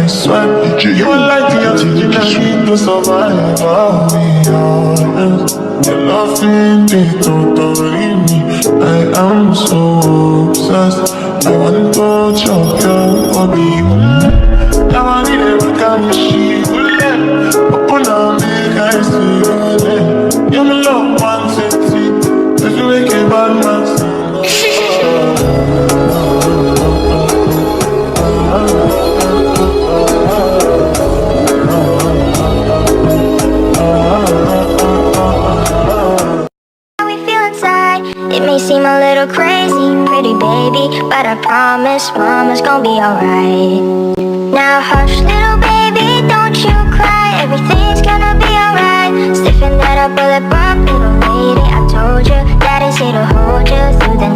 sweat. You are like the oxygen I need to survive. I'll be honest. Your love ain't it, totally me. I am so obsessed. I want to choke your body. I want it every time she will let. Open up, make I see your name. You're my love, one sexy. If you make a bad man sing. It may seem a little crazy, pretty baby, but I promise mama's gonna be alright. Now hush little baby, don't you cry, everything's gonna be alright. Stiffen that up, bullet bump, little lady, I told you, daddy's here to hold you through the